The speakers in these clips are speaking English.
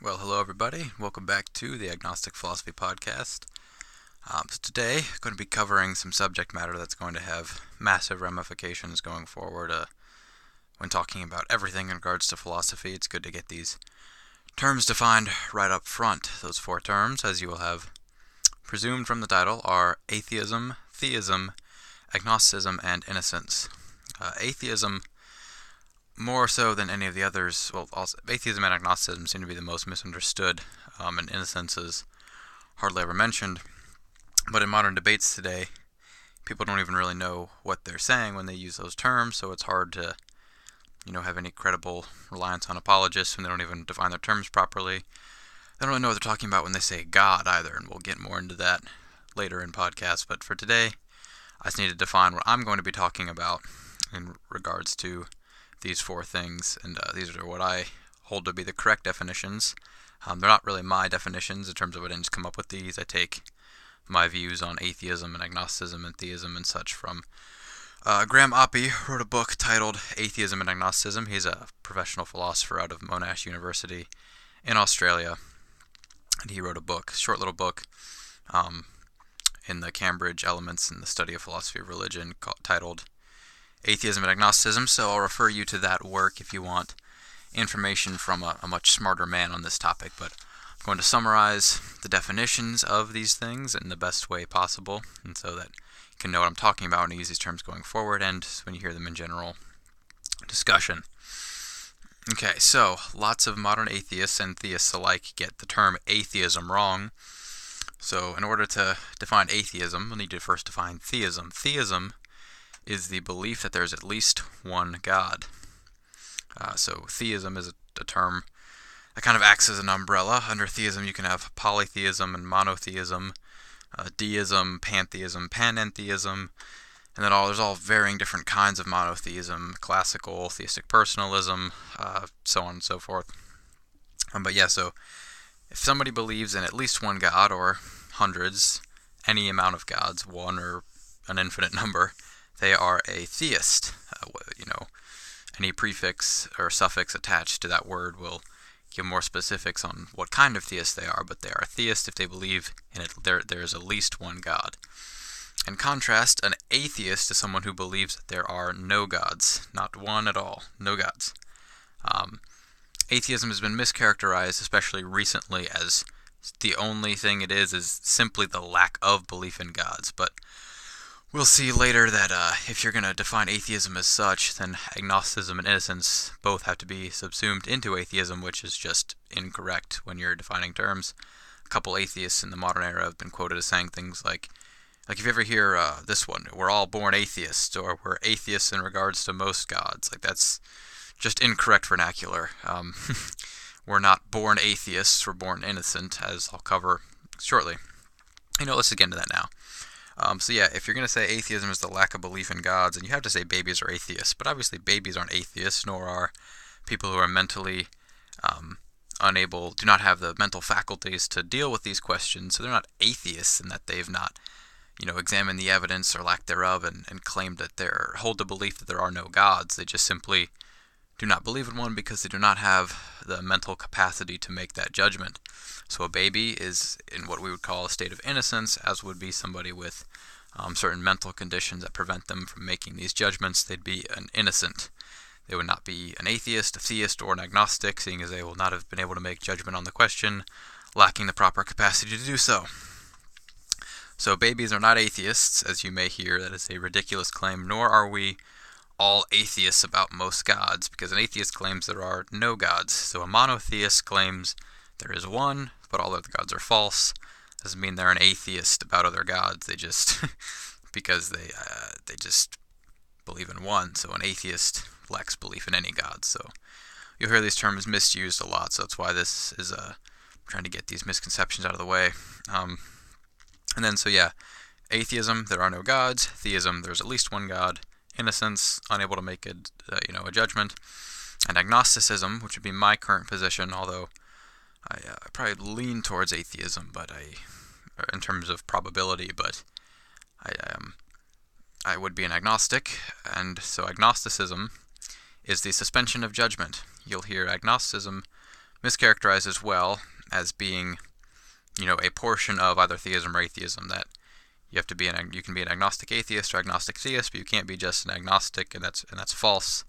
Well, hello everybody. Welcome back to the Agnostic Philosophy Podcast. So today, I'm going to be covering some subject matter that's going to have massive ramifications going forward. When talking about everything in regards to philosophy, it's good to get these terms defined right up front. Those four terms, as you will have presumed from the title, are atheism, theism, agnosticism, and innocence. Atheism, more so than any of the others, atheism and agnosticism seem to be the most misunderstood, and innocence is hardly ever mentioned. But in modern debates today, people don't even really know what they're saying when they use those terms, so it's hard to, have any credible reliance on apologists when they don't even define their terms properly. They don't really know what they're talking about when they say God either, and we'll get more into that later in podcasts. But for today, I just need to define what I'm going to be talking about in regards to these four things, and these are what I hold to be the correct definitions. They're not really my definitions in terms of I didn't just come up with these. I take my views on atheism and agnosticism and theism and such from Graham Oppy. Wrote a book titled Atheism and Agnosticism. He's a professional philosopher out of Monash University in Australia, and he wrote a book, a short little book, in the Cambridge Elements in the Study of Philosophy of Religion, titled Atheism and Agnosticism. So I'll refer you to that work if you want information from a much smarter man on this topic. But I'm going to summarize the definitions of these things in the best way possible, and so that you can know what I'm talking about and use these terms going forward and when you hear them in general discussion. Okay, so lots of modern atheists and theists alike get the term atheism wrong. So in order to define atheism, we'll need to first define theism. Theism is the belief that there's at least one God. So theism is a term that kind of acts as an umbrella. Under theism you can have polytheism and monotheism, deism, pantheism, panentheism, and then there's all varying different kinds of monotheism, classical, theistic personalism, so on and so forth. So if somebody believes in at least one God, or hundreds, any amount of gods, one or an infinite number, they are a theist. Any prefix or suffix attached to that word will give more specifics on what kind of theist they are, but they are a theist if they believe in it. There is at least one God. In contrast, an atheist is someone who believes that there are no gods, not one at all, no gods. Atheism has been mischaracterized, especially recently, as the only thing it is simply the lack of belief in gods, but we'll see later that if you're going to define atheism as such, then agnosticism and innocence both have to be subsumed into atheism, which is just incorrect when you're defining terms. A couple atheists in the modern era have been quoted as saying things like if you ever hear this one, we're all born atheists, or we're atheists in regards to most gods. That's just incorrect vernacular. We're not born atheists, we're born innocent, as I'll cover shortly. Let's get into that now. If you're going to say atheism is the lack of belief in gods, and you have to say babies are atheists, but obviously babies aren't atheists, nor are people who are mentally unable, do not have the mental faculties to deal with these questions, so they're not atheists in that they've not, examined the evidence or lack thereof and claimed that they hold the belief that there are no gods. They just simply do not believe in one because they do not have the mental capacity to make that judgment. So a baby is in what we would call a state of innocence, as would be somebody with certain mental conditions that prevent them from making these judgments. They'd be an innocent. They would not be an atheist, a theist, or an agnostic, seeing as they will not have been able to make judgment on the question, lacking the proper capacity to do so. So babies are not atheists, as you may hear. That is a ridiculous claim, nor are we all atheists about most gods, because an atheist claims there are no gods. So a monotheist claims there is one, but all other gods are false. Doesn't mean they're an atheist about other gods. They just because they just believe in one. So an atheist lacks belief in any god. So you'll hear these terms misused a lot. So that's why this is trying to get these misconceptions out of the way. Atheism, there are no gods. Theism, there's at least one god. Innocence, unable to make a judgment. And agnosticism, which would be my current position, although I probably lean towards atheism, but in terms of probability, but I would be an agnostic, and so agnosticism is the suspension of judgment. You'll hear agnosticism mischaracterized as well as being, a portion of either theism or atheism. That you can be an agnostic atheist or agnostic theist, but you can't be just an agnostic, and that's false.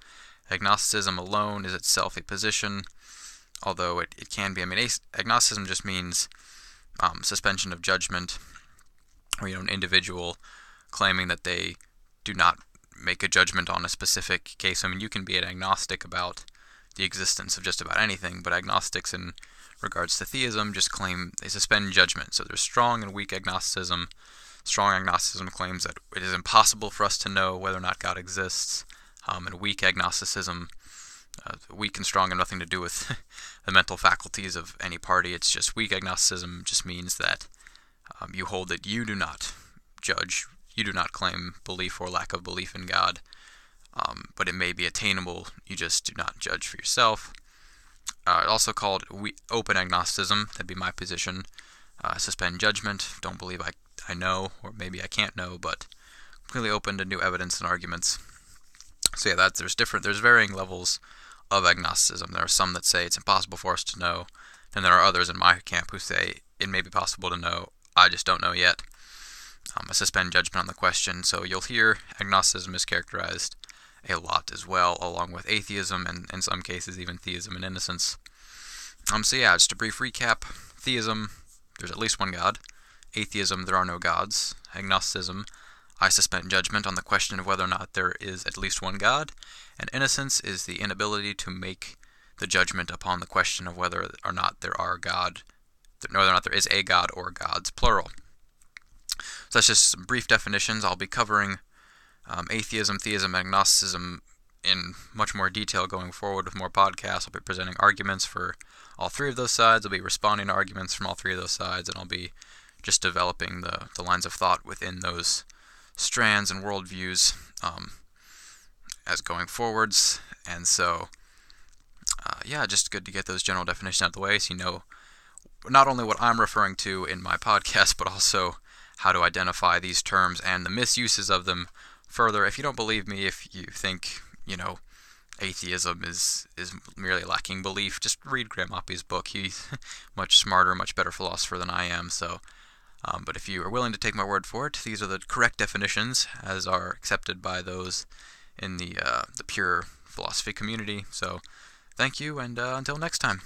Agnosticism alone is itself a position, although it can be. Agnosticism just means suspension of judgment, or an individual claiming that they do not make a judgment on a specific case. You can be an agnostic about the existence of just about anything, but agnostics in regards to theism just claim they suspend judgment. So there's strong and weak agnosticism. Strong agnosticism claims that it is impossible for us to know whether or not God exists, and weak agnosticism, weak and strong, have nothing to do with the mental faculties of any party. It's just weak agnosticism just means that you hold that you do not judge, you do not claim belief or lack of belief in God, but it may be attainable, you just do not judge for yourself. Also called open agnosticism, that'd be my position. Suspend judgment, don't believe I know, or maybe I can't know, but completely open to new evidence and arguments. So yeah, there's varying levels of agnosticism. There are some that say it's impossible for us to know, and there are others in my camp who say it may be possible to know, I just don't know yet. I suspend judgment on the question, so you'll hear agnosticism is characterized a lot as well, along with atheism and in some cases even theism and innocence. So yeah, just a brief recap. Theism, there's at least one God. Atheism, there are no gods. Agnosticism, I suspend judgment on the question of whether or not there is at least one God. And innocence is the inability to make the judgment upon the question of whether or not there is a God or gods, plural. So that's just some brief definitions. I'll be covering atheism, theism, and agnosticism in much more detail going forward with more podcasts. I'll be presenting arguments for all three of those sides. I'll be responding to arguments from all three of those sides, and I'll be just developing the lines of thought within those strands and worldviews as going forwards. And so, just good to get those general definitions out of the way, so you know not only what I'm referring to in my podcast, but also how to identify these terms and the misuses of them further. If you don't believe me, if you think, atheism is merely lacking belief, just read Graham Oppy's book. He's much smarter, much better philosopher than I am. So, but if you are willing to take my word for it, these are the correct definitions as are accepted by those in the pure philosophy community. So, thank you, and until next time.